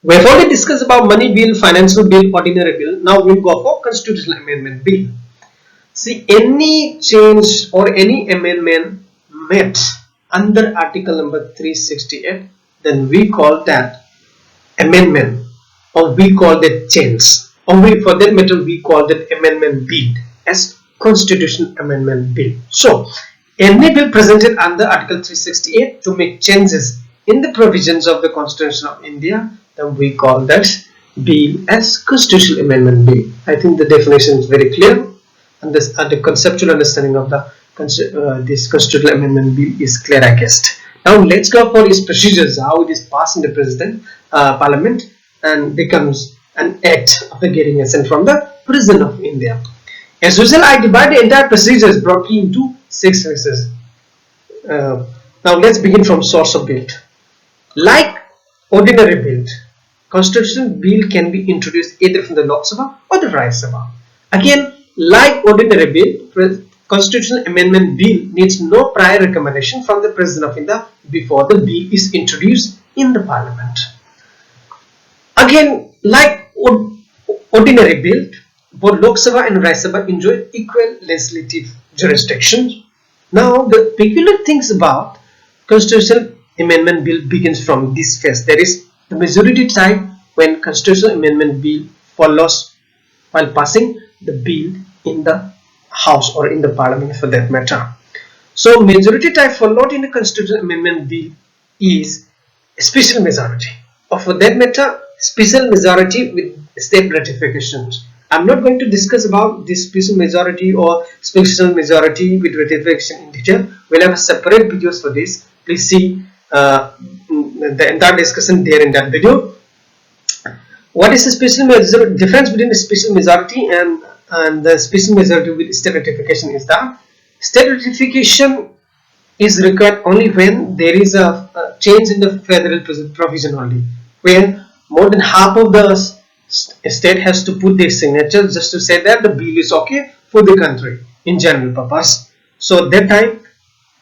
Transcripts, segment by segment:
We have already discussed about money bill, financial bill, ordinary bill. Now we'll go for constitutional amendment bill. See, any change or any amendment made under article number 368, then we call that amendment, or we call that change, or for that matter we call that amendment bill as constitutional amendment bill. So any bill presented under article 368 to make changes in the provisions of the Constitution of India, then we call that bill as constitutional amendment bill. I think the definition is very clear, and the conceptual understanding of the this constitutional amendment bill is clear, I guess. Now let's go for its procedures, how it is passed in the President Parliament and becomes an act after getting assent from the President of India. As usual, I divide the entire procedures broadly into 6 phases. Now let's begin from source of bill. Like ordinary bill, constitutional bill can be introduced either from the Lok Sabha or the Rajya Sabha. Again, like ordinary bill, constitutional amendment bill needs no prior recommendation from the President of India before the bill is introduced in the Parliament. Again, like ordinary bill, both Lok Sabha and Rajya Sabha enjoy equal legislative jurisdiction. Now, the peculiar things about constitutional amendment bill begins from this phase. There is the majority type when constitutional amendment bill follows while passing the bill in the House or in the Parliament for that matter. So majority type followed in the constitutional amendment bill is special majority, or for that matter special majority with state ratifications. I'm not going to discuss about this special majority or special majority with ratification in detail. We'll have a separate videos for this. Please see the entire discussion there in that video. What is the special majority? Difference between the special majority and the special majority with state ratification is that state ratification is required only when there is a change in the federal provision only, where more than half of the state has to put their signature just to say that the bill is okay for the country in general purpose. So that time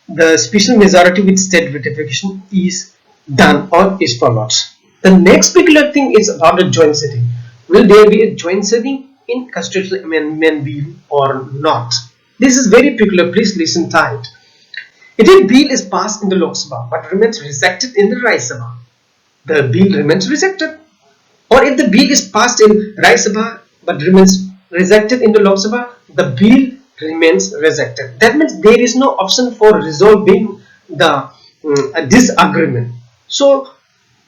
the special majority with state ratification is done or is followed. The next peculiar thing is about the joint sitting. Will there be a joint sitting in constitutional amendment bill or not? This is very peculiar. Please listen tight. If a bill is passed in the Lok Sabha but remains rejected in the Rajya Sabha, the bill remains rejected. Or if the bill is passed in Rajya Sabha but remains rejected in the Lok Sabha, the bill remains rejected. That means there is no option for resolving the disagreement. So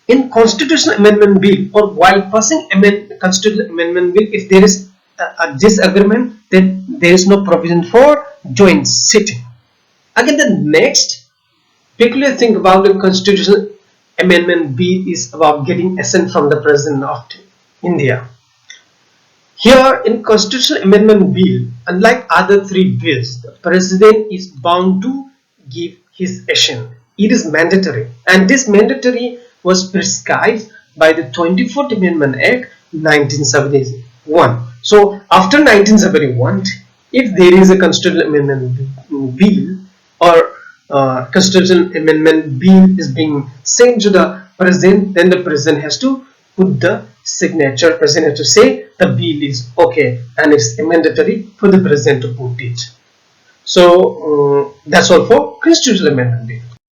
in constitutional amendment bill or while passing constitutional amendment bill, if there is a disagreement, then there is no provision for joint sitting. Again, the next peculiar thing about the constitutional amendment bill is about getting assent from the President of India. Here in constitutional amendment bill, unlike other 3 bills, the President is bound to give his assent. It is mandatory, and this mandatory was prescribed by the 24th Amendment Act 1971. So after 1971, if there is a constitutional amendment bill or constitutional amendment bill is being sent to the President, then the President has to put the signature. President has to say the bill is okay, and it's mandatory for the President to put it. So that's all for constitutional amendment bill.